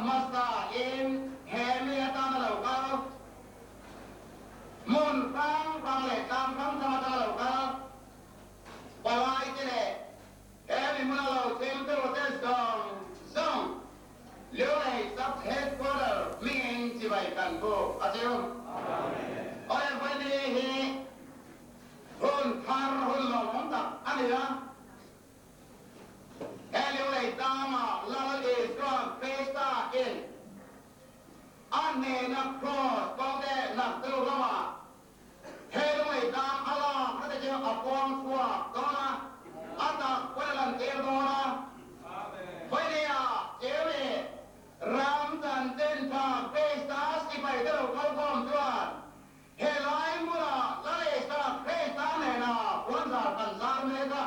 masa in hemi tam lo ka mun kang le tam kang sama ta lo ka palai ke le hemi mun lo tem te lo te song liu nei sub headquarter ming chi bai kan ko achiu oi vai ni hi hun thar hun lo mong tak ani la liu nei tama la le strong festa in ane na cross ko de na tu la ma he liu nei tam ala ka de je apong swa ko na ata ko lan ke do na vai ni a ewe ram dan ten pa festa si bai de lo ko kom tuan he lai mu la la le sta festa ne na pon sa kan sa me ka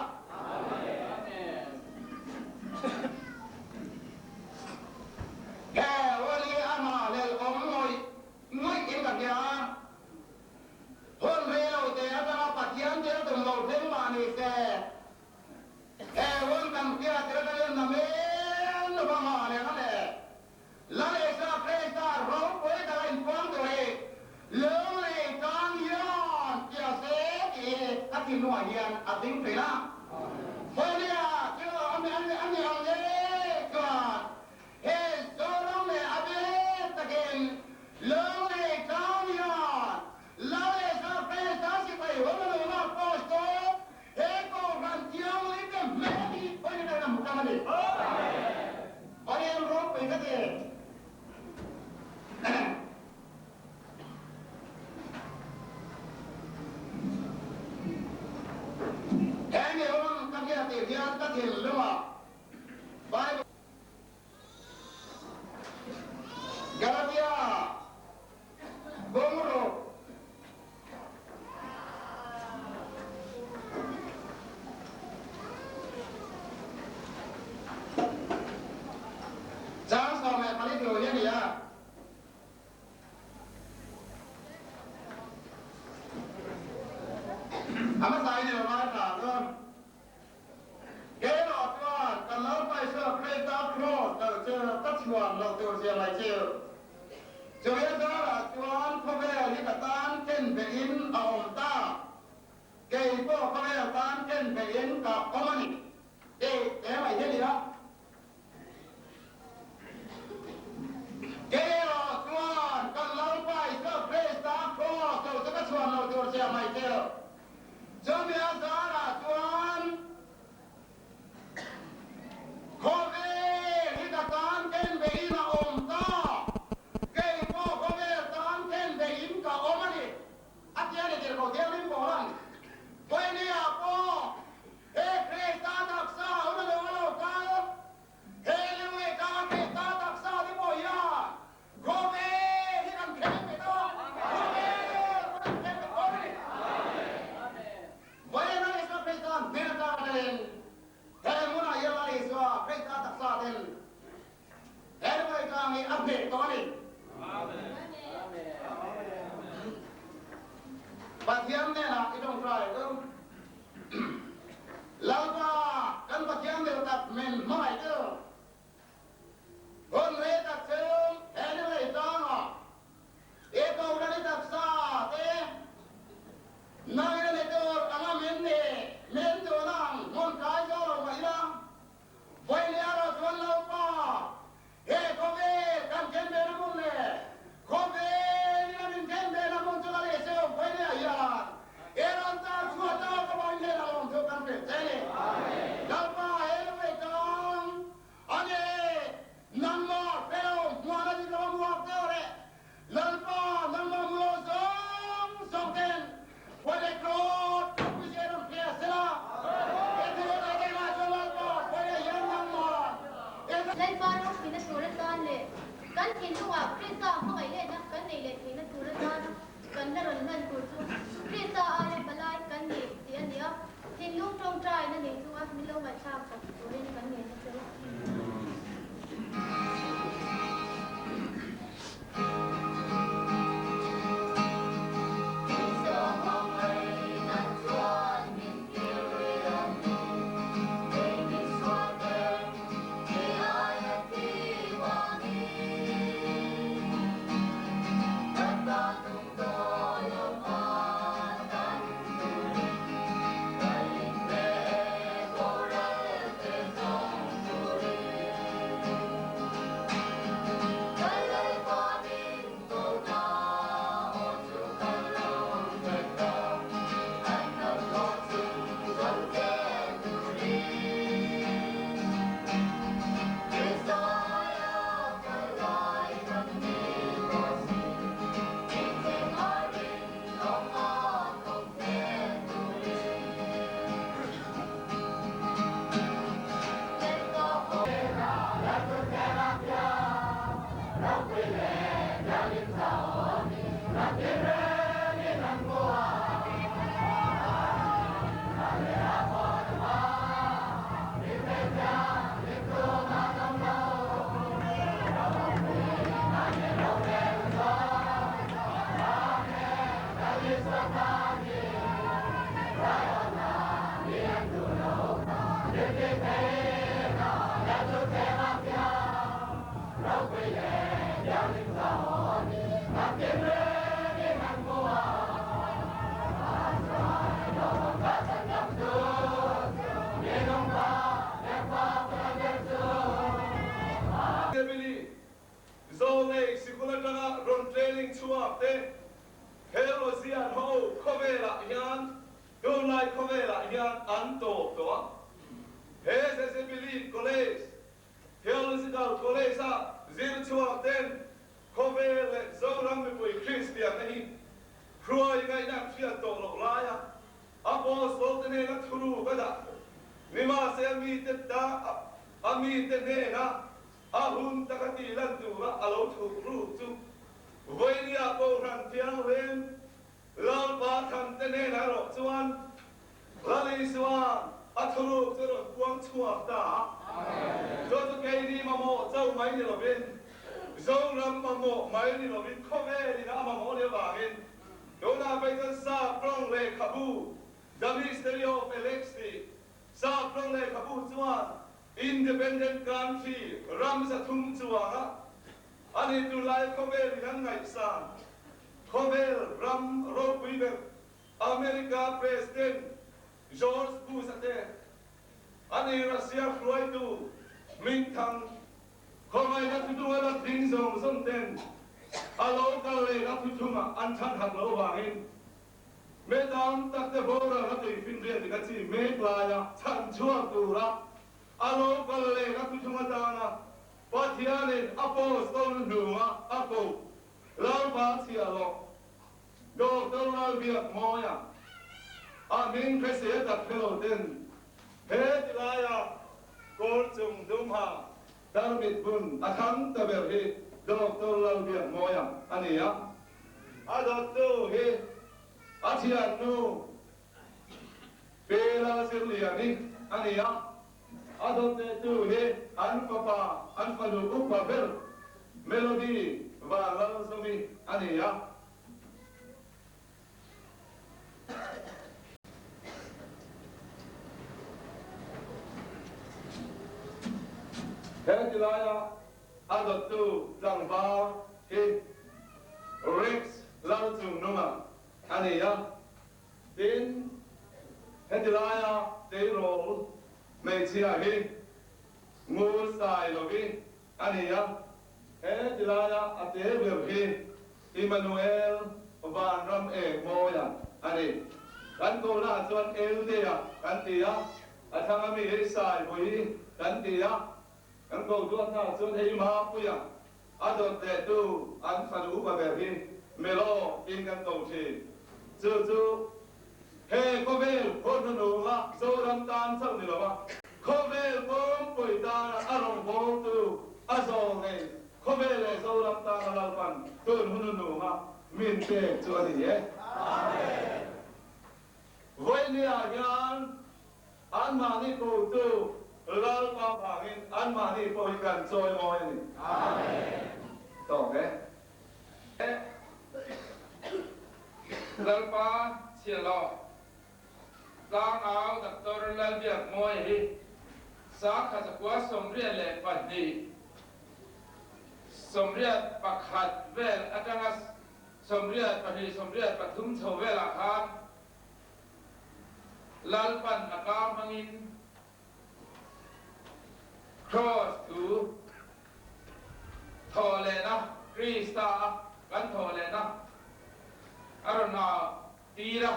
wali ama lel om ngoi in ka ya hon re lo te ata patian te tum lo them ma ni se won kam kya te ta na me no ba ma le na le la le sa presta ro ko ta in kwang to e lo le tang yon kya se ki ati no yan ating pe na hon ya kyo ame le ka Long lay down yon. Long lay so friends that's if I woman of my post go. Hey go run tiang like a man. What did I come on it? What am rope with it? Hang on, come here, the young cut him lower. Bible. Galatia. Gomoro. Jangan sampai paling dulunya nih ya. Ama saya ni orang kata, kalau tuan kalau pasal kereta cross, kalau cer tak cuan, kalau tu siapa cer. Jadi dah tuan kau ni katan ken bein awam ta, kau kau katan ken bein kau komani, apa ini dia? Kalau tuan kalau pasal kereta cross, kalau tak cuan, kalau tu siapa cer. Jadi dah tuan kau ni katan ken bein awam ta. Atiane dia kau dia lim bolan. Kau ni apa? Kereta taksa, orang orang kau. Lewe kau kereta taksa di boya. Kau ni kan kereta itu. Kau kan kereta kau ni. Boya ni semua kereta mereka den. Mula ia lari semua kereta taksa den. Lewe kau ni update kau ni. Bagian ni nak hidung try tu. Lalu kan bagian dia tak main mai tu. Kon reda ceng, anyway tanga. Eko udah ni tak sah, Nang ni tu kama men tu nang, mon kai jauh macam. Boleh lihat tuan lupa. Kobe kan kembe namun le. Kobe ni namun kembe namun tu lagi seo boleh ya. Eran tak semua tahu kau boleh namun tu kan kembe. Kalpa elwe kang. Ane nama peo mana di dalam waktu le. Lalpa nama mulosong songken. Boleh krot kujiran biasa. Itu ada macam lalpa boleh yang nama. Lên con không thì nó xuống lên con lệ cắn thì lúc à khi sao không phải lên á cắn này lệ thì nó xuống lên con cắn nó rồi lên tụt xuống khi sao ai lên bật lại cắn gì thì anh đi á thì lúc trong trai nó đi xuống á mình lâu mà sao còn xuống lên cắn gì nó xuống lai có về lại hiền ăn tổ đó thế sẽ believe college theological college sa zil chua ten có về lại dấu răng với buổi Christian này rồi ngay năm phía tổ lộ lại à apostol tên này nó thuru cái đó nhưng mà sẽ mi tên ta mi tên này na hun ta cái gì lần tu ra alo thu ru tu với đi cô thằng thiên lên lao ba thằng tên này là lộ chuan lali chuan thuru cho nó quăng chuột ta cho cái đi mà mò dâu mấy đi là bên dâu lắm mà mò mấy đi là bên không về đi na mà mò đi vào bên đó là bây giờ sa prong le kabu the mystery of Alexi sa prong le kabu chuan independent country ram sa thum chuanga ani tu lai khovel han ngai san khovel ram ro puibe America president George Bush ate ani Russia khoi tu minh thang khomai na tu ala ding zong som ten alo ka le na tu chunga an than hak lo wangin me dam tak te bora na tu fin rian ka chi me playa chan chua tu ra alo ka le na tu chunga ta na pathianin apostol nuwa ako lao ba chi alo do to lao biak moya amin kese tak phelo ten he tilaya kol chung dum ha darmit bun atham taber he Doctor Lalbiak Moya, ania. Adotto he, atiano. Pela sirliani, ania. Adotte tu he, anpapa, anfalu upa bel. Melody, valanzumi, ania. Hedilaya. Adottu lang ba he Rex laltung nunga ania tin hedilaya te rol me chia he ngu sai logi ania hedilaya ate ber he Emmanuel van ram e moya ani kan ko la chuan el dia kan tia athanga mi he sai boi kan tia anh cầu chuan na chuan hei ma puya adot te tu an falu ba be hi melo in kan cầu thi chu chu he ko vel ko nu la so ram tan sang ni lo ma ko vel bom pui ta arong bom tu azo ngai ko vel le so ram ta la pan tu nu ma min te chuan ni ye amen voi ni a yan an ma ni ko tu lal pa bangin an mani po ikan soy mo ni amen to ke lal pa chia lo lang ao doctor lal biak moi hi sa kha sa kwa somria le padi somria pakhat vel atangas somria padi somria pathum chovel akhan lal pan akam mangin cross to Tholena Krista kan Tholena arona tira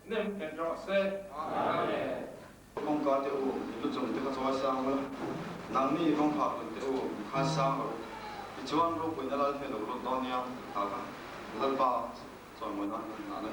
nem kendrose amen mong ka te u lu chung te ka chawa sang la nang ni mong phak te u kha sang ro chuan ro pui na la the lo ro don ya ta ka lal pa choi mo na na ne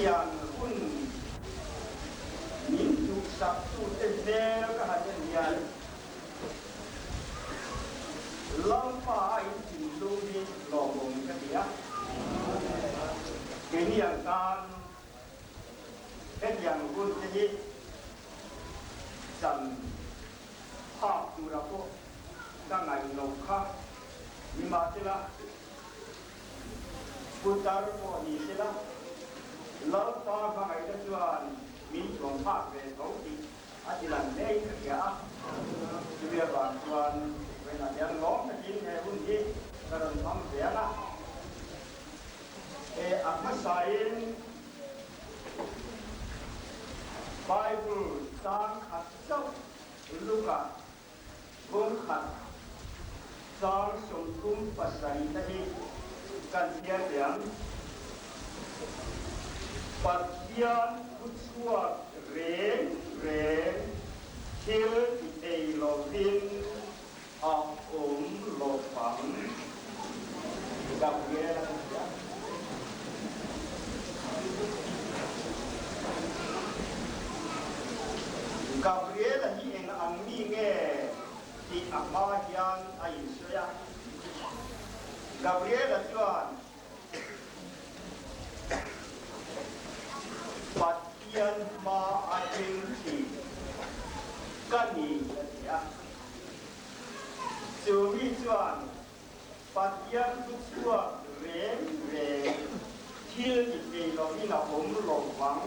yang pun minggu Sabtu tener kehadiran lampai dulu di lobong ketia ini yang kan yang pun jadi dan hak durapo dengan lokah lima sila putar po ni sila lalu apa yang tuan minum hak berkauti adilan lei kerja juga bantuan benar yang long kecil pun di karena ham beana apa sain Bible sang kacau luka berkat sang sungkum pasai tadi kan dia yang Pasian kutsua ren kil itei lovin akum lopang Gabriela ni ang minge di amahian ayin soya Gabriela tuan Patian ma ating si kani ya Sumi tuan Patian kutsua ren kil ite lovina lopang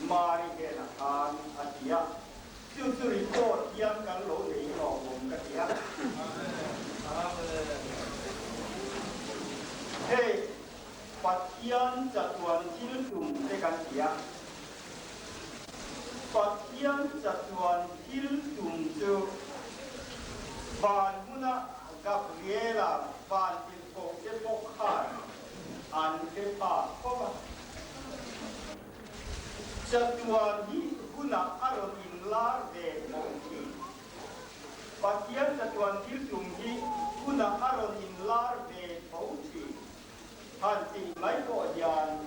mari ke nakan atia Justru itu yang kalau di lobong ketia Hei Patian jatuan hiltum tekan dia Patian jatuan hiltum tu ban muna Gabriela ban ilko kepokhan an kepa koma jatuan hi guna aron inlar de mongki Patian jatuan hiltum hi guna aron inlar de han ti mai ko yan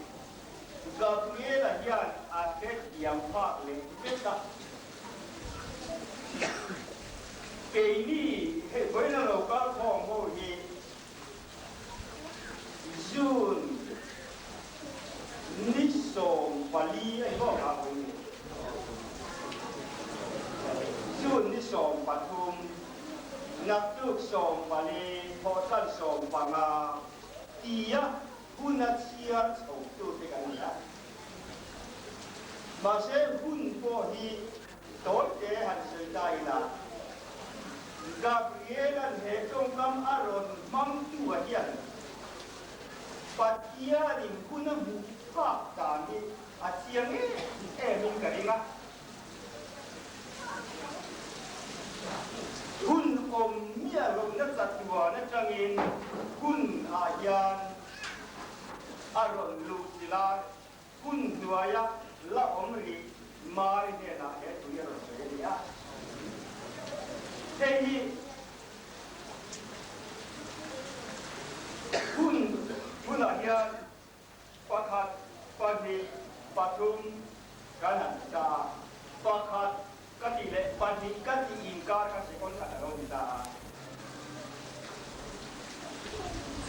Gabriela yan aket yang pak le beta ke ni he voi na lo ka ko mo hi June ni som pali ai ko ka ko ni June ni som patum nak tuk som pali hotan som panga dia hunat sia chou tu te kan ya ma se hun po hi to te han se dai la Gabriela he tong kam aron mang tu wa hian patia rin kuna bu pa ta ni a chiang min ka ringa hun om mia lo na satwa na changin hun a yan aron lu sila kun duaya la omri mari ne na he tu ya ro ya tehi kun ya pakhat pani patum kanan ta pakhat kati le pani kati ingkar ka se kon ka ro ta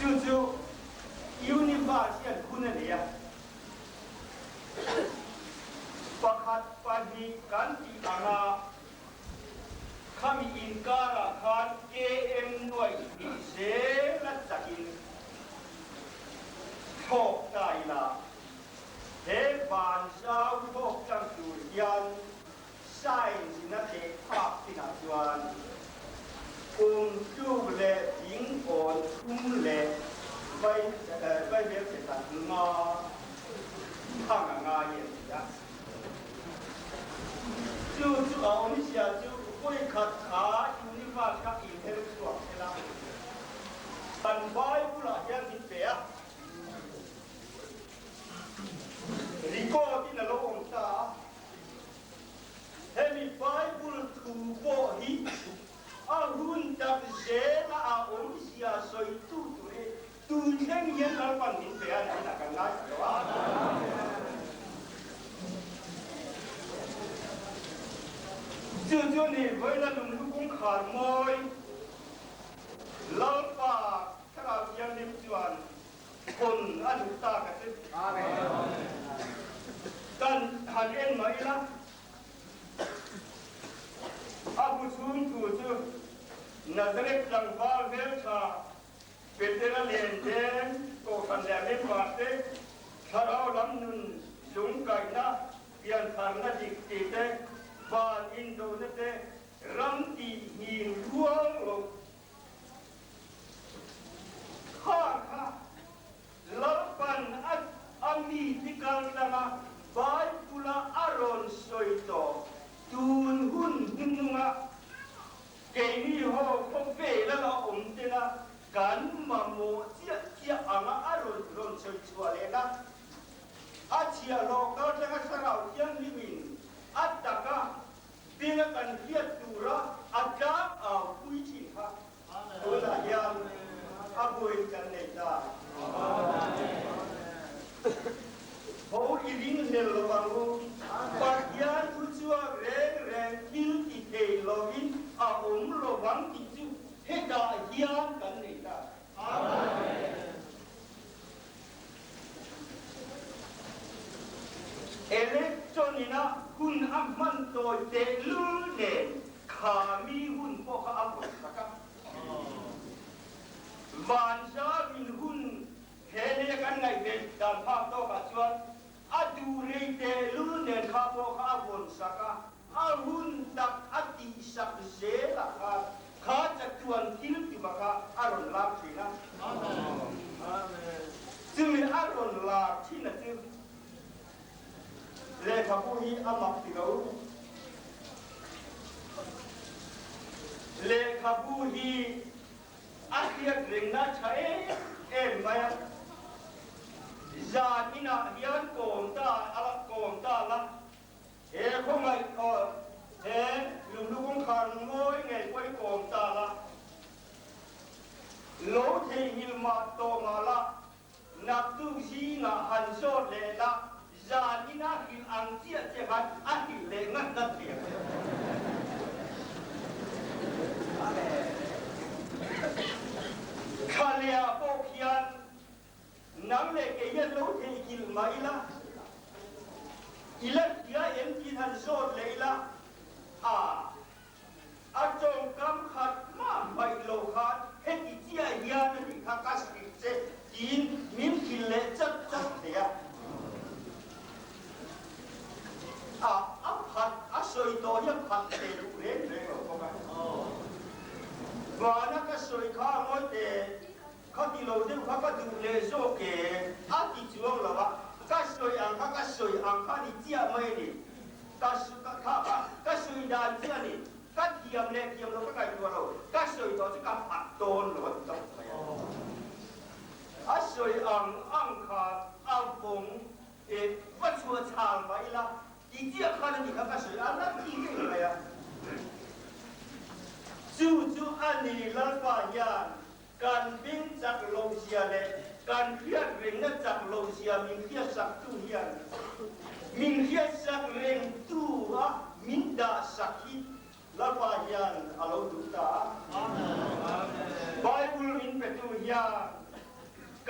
ju Universitas Kunalia Pakhat pagi kanti anga kami ingkara kan KM Noi di selat sakin thok tai la he ban sao thok chang tu yan sai na te phak tina chuan chu le ding on le bây giờ thì là ngò thằng ngà yên ya chú ở ông xia chú quay khát khá Universitas các intellectual thế nào bàn bài cũng là hiện thực tế record in là ông ta hem bài cũng thu bộ hi hun tập dễ là ông xia soi tu tu khen yên là phần hình về này là cần nói đó chưa này với là lùng lúc cũng khả môi lâu và các bạn yên niệm chuẩnคนอนุตากันสิกันหันเอ็นไหมล่ะอาบุชุนถูจูนัดเล็กจังบ้าเวลชาเป็นเรื่องเรียนเด่นก็กันแดดไม่ปาดเต้ถ้าเราลำนุนยุงไก่นะเปลี่ยนทางนาดิกตีเต้บ้านอินโดนีเซียรำตีหินร่วงลงข้าลับปันอามีที่กลางละมาบายกุลาอารอนสวยโตตูนหุ่นนุ่งะเกนี่โฮคงเฟละละอมเตนะกันมาโมเจียอ่างอารอนรอนสวยชัวเลยนะอาเชียโลกเราจะสระเทียนลิมินอัตตะกะเตียกันเทียตูระอาจารย์เอาคุยชิค่ะตัวละยังอาบุยกันเลยจ้าเขาอีลิงเฮลโลบังกูปัจจัยทุชัวแรงคิลติเทโลวินอาอมโลบังติจูเฮดาเฮียนกันเลยจ้าเอเล็กทรอนิกส์คุณอัมมันโตเตลูเนขามีหุ่นพวกอับสักบานชาบินหุ่นเฮเลกันไงเป็นตามภาพโตกัจจวนอดูเรเตลูเนข้าพวกอับสักอาหุ่นตักอติสักเสละข้าจะจวนทิลติบักอารอนลาชีนะจึงมีอารอนลาชีนะจึงเลขาผู้นี้อามักติกาเลขาผู้นี้อาเทียกเร่งน่าใช้ไหมญาติน่ะยันโกงตาอะไรโกงตาละคงไงลุงลูกขันมวยไงไว้โกงตาละโลเทหิลมาโตมาละ นับตู้ชีงาหันโซดเลละจานินาหิลอังเจียเจกันอาหิเลงันนัดเทียคาเลียโปกิยันน้ำเล็กเย็นโลเทกิลมาอีละอีเล็กยาเอ็มกินหันโซดเลยละอาจงกำขัดมาไปโลคัดเห็นอีเจียยาหนึ่งข้ากัสกิเจกินมิมกินเละจัดเดียผัดสวยตัวยังผัดเตลุเร่งเร่งออกมาว่านักสวยข้ามวยเตะเขาที่เราดูเขาก็ดูเลยโซเกะที่จวงแล้ววะก็สวยอังก็สวยอังข้านี่เจียไม่ดีก็สวยด้านเจียนี่ก็เทียมเล็กเทียมเราก็ไกลตัวเราก็สวยตัวจะกับผัดโดนหรือว่าต้องไปสวยอังขาอังฟงวัดชัวชางไปละอีเจียข้านี่เขาก็สวยอันนั้นที่ไหนเลยอ่ะจู่อันนี้ลักว่าญาการบินจากโลเซียเลยการเพียรเร่งนั้นจากโลเซียมินเพียรสักตู้เฮียนมินเพียรสักเร่งตู้มินดาสักฮิลักว่าญาอัลลอฮฺดูตาไบเบิลมินเป็นตู้เฮีย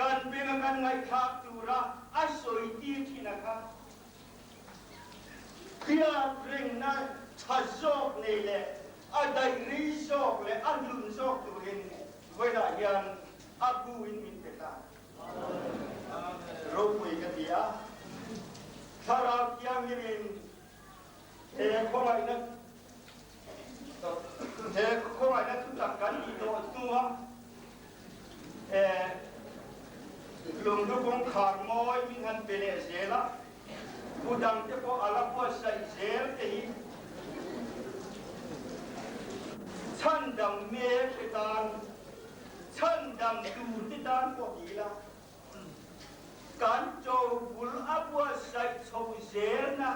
การบินกันไงทักตูระอัศวินที่นะครับเพียรเร่งนั้นชัดโจกนี่แหละได้รีโซกเลยลุนโซกตัวเองเวลายังกูวินมินเป็นตาเราคุยกันดีถ้าเรายังมินคนไหนนั้นคนไหนนั้นทุกการดีตัวลุงลูกของขาดมอยมินหันเปเลเซล่ะผู้ดังจะพออาลับว่าใส่เซลตีท่านดังเมฆที่ตานท่านดังดูที่ตานพวกนี้ละการโจบุลอับว่าใส่โซเซลนะ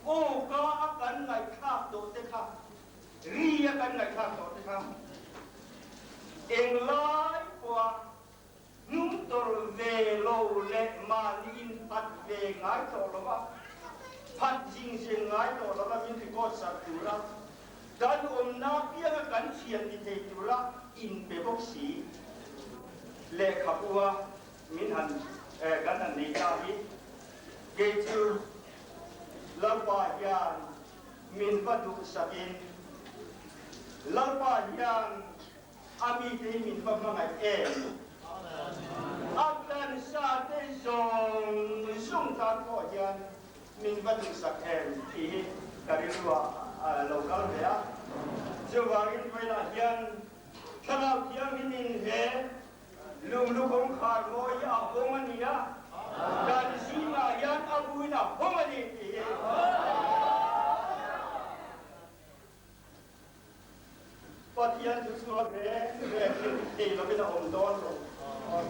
โอ้ก็กันไงข้าโดดเตข้าเรียกันไงข้าโดดเตข้าเองไล่กว่านุ่มตัวเวโลเล็มาลินพัดเวงไงตัวละวะพัดจริงจริงไงตัวละวะมินที่ก็สักตัวละการอมนาเพียงกันเชียนที่เทจุระอินเปบกสีเลขาบัวมินหันกันนันนิจาฮิเกจูลาปายานมินวัดุสกินลาปายานอามีเทมินวัดมังไงอาการชาเตจงทานพอยานมินวัดุสกินที่การิรัวlokal ya jawabin pada yang kalau yang ini he lum kong khar mo ya abongan ya dan sima yang abuin abongan ini patian tu semua he lo kita omdon lo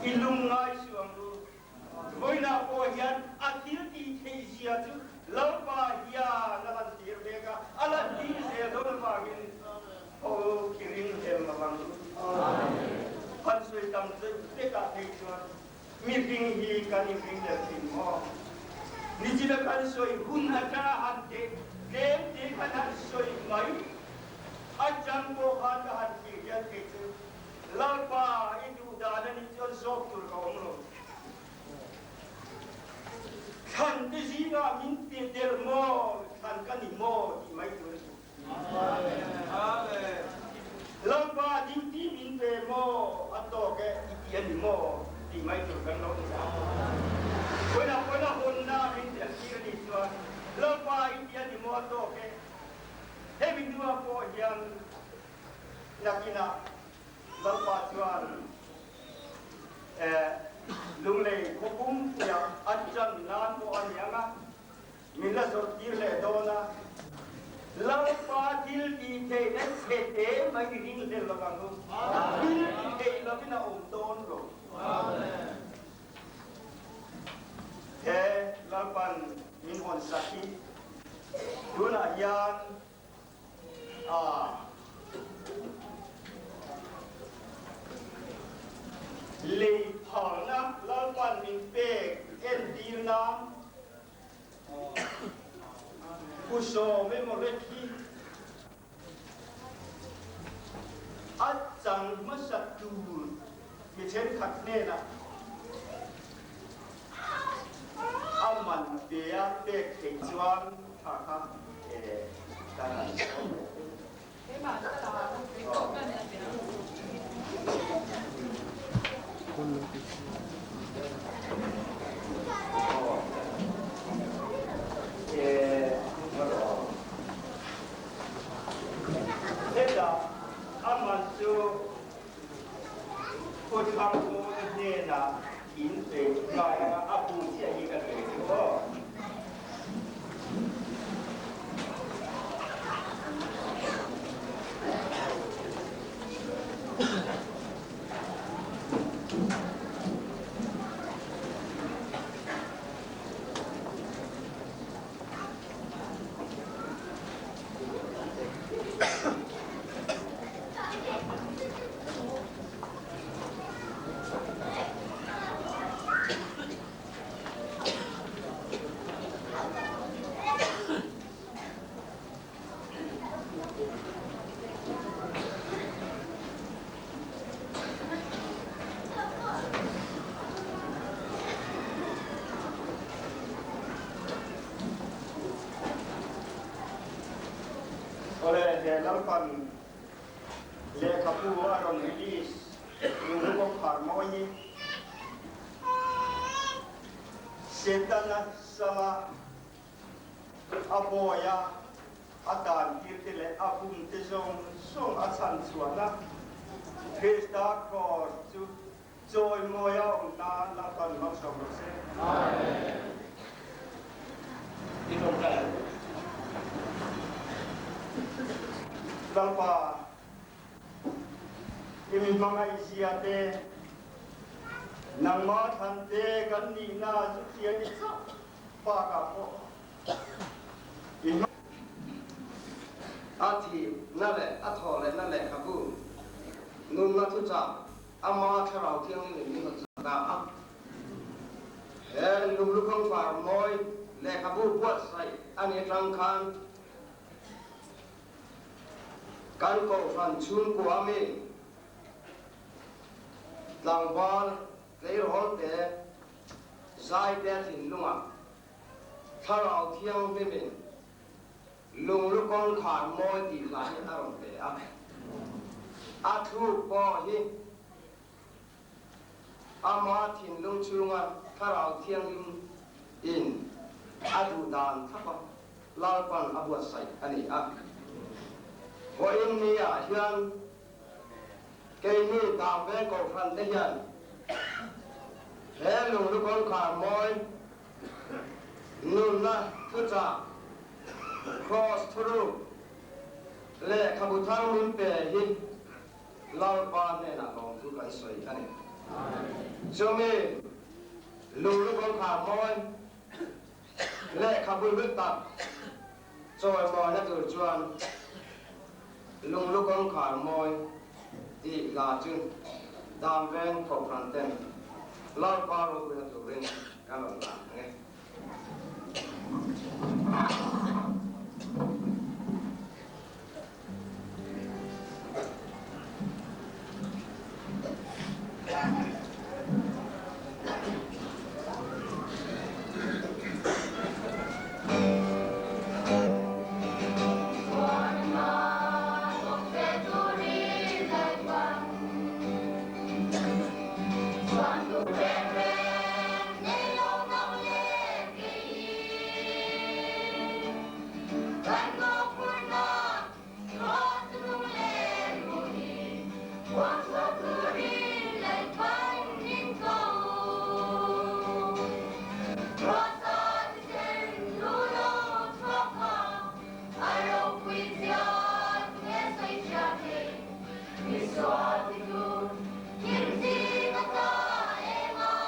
ilung ngai suang lu boina po yang akhir di Asia tu Lampa ya nalan tir mereka alat di sedol pagin oh kirim el malang han sui tam se mereka tejuan meeting hi kan meeting der tin mo ni jila kan sui hun ata hante kem te kan sui mai ajan ko han han ki ya teju lampa itu dana ni jon sok tur kaum lo kan di sini min pinter mo kan kan di mo di mai tu lampa di min pe mo atau ke ikian di mo di mai tu kan lo Puna honna min di kiri di tu lampa ikian di mo atau ke he min dua po yang nakina lampa tuan lung lei kupung ya ajan nan mo anyanga mila sortir le dona lau patil di te net sete mai ring le lakangu bil di te lakina umton lo he lapan min hon saki duna yan lei phang na lau pan min pe nam puso me mo reki achang masatu mi chen khat ne na aman bia te ke chuan tha kha ta na Lalpan lekapu aron release yung rukong harmony setana sama aboya atan kirtile apum tizong song asan suana Krista kor tu joy moya na lalpan maksong se amen itong Lalpa, imi mga isiyate, nang matante kanina susiya nito, baka po. Ati nale, atole nale kabu, nun natuja, ama karau tiang ini natuja. Lulukong farmoy, le kabu buat say, ani rangkan. Kan ko fan chun ko ami langwal leir hol te zai te thin lunga tharau thiang me min lung lu kon khan moi ti la ni aron te a thu po hi ama thin lung chunga tharau thiang lim in adu dan thapa lalpan abuat sai ani a Wa inni hian cây ni tạm về cổ phần thể hiện thế lùng lúc con khả môi nun na thứ trả cross through lệ khabu thang mun pe hi lau pa ne na long thu kan soi ani cho me lùng lúc con khả môi lệ khabu vứt tập rồi mò na tur chuan lung lúc con khả môi thì là chừng đam ven khẩu phần tên lao ba lô là chủ rinh các bạn nghe Hãy subscribe cho kênh Ghiền Mì Gõ để không bỏ lỡ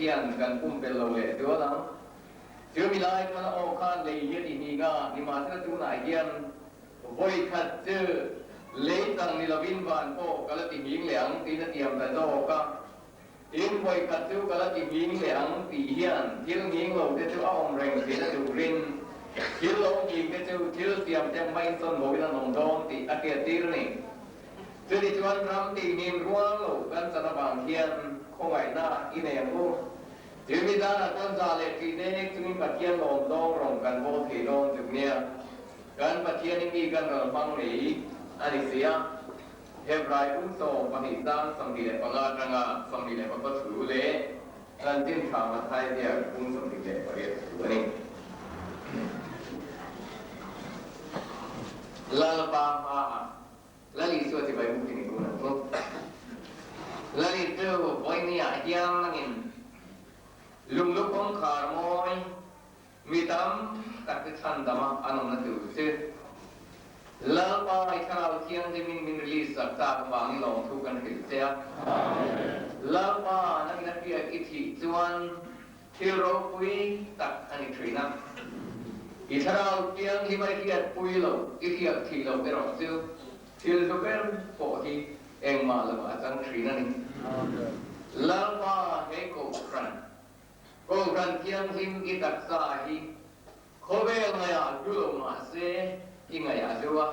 hian kan pum pel lo le do na chưa mi lai mà ô khan le hian ni ga ni ma sa tu na hian voi khat chư lấy tăng ni lovin van po kala ti ming leang ti na tiam ta do ka in voi khat chư kala ti ming leang ti hian thil ming lo te chu aom reng ti na chu rin thil lo ming te chu thil tiam chang mai son mo na nom don ti atia tir ni chu ti chuan ram ti nin ruang lo kan sana bang hian không phải na in em luôn thì bây giờ là con già lệ thì nên chúng mình bắt kiên lồng đông rồng cần vô thì đông chụp nia cần bắt kiên những gì cần rồi băng lý anh ấy xía hẹp rai cũng sổ và hình tam xong thì lại bằng ngã răng à xong thì lại bằng bất thử lệ cần tin thẳng mà thay thì cũng xong thì lại bằng việc thử này là ba ha là lý do thì phải muốn thì cũng là không là lý do với nia giang ngin lung lúc ông khar môi mi tam các cái thằng đam anh nói từ xưa lỡ bao nhiêu thằng thiên thì mình release sắc ta vang lòng thuกันhiểu chưa lỡ bao năng năng kia ít thì chuan thiếu rau quý tắc anh thủy nam ít thằng thiên thì mấy kia quý lâu ít kia thì lâu cái rồi chứ thiếu số cái bộ thì em mà là mà chẳng thủy nam lỡ bao cái cổ khăn cô cần kiêng him cái đặc sa hi khó về ngày à du mà se cái ngày à du à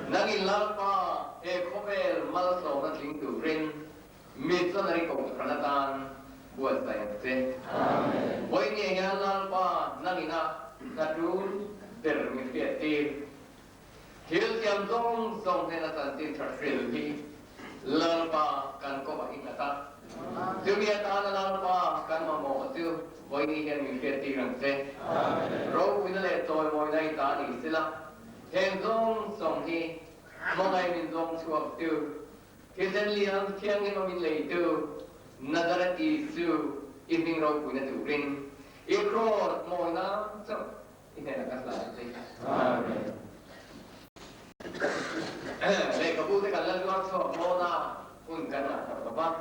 nãy cái lão pa e khó về mal so nó chính từ rin mít cho này cũng khăn tan buat saya se với nghe nghe lão pa nãy na du der mi fiat ti hiel tiam dong dong thế là tan tin thật sự hi lão pa cần có bài hình ta Chúng ta ta là ba căn mà một tiêu với đi hiện mình kết tiền thế, rồi bây giờ tôi mỗi ngày ta đi xí la, hiện trong sống thì mỗi ngày mình trong suốt tiêu, khi đến liền thiên nhiên mà mình lấy tiêu, nadarat isu, in mình rồi cũng là chủ rin, yêu rồi mỗi năm xong, in này là cái gì? Đây có bút cái lần đó cho mỗi năm, cũng cái nào đó ba.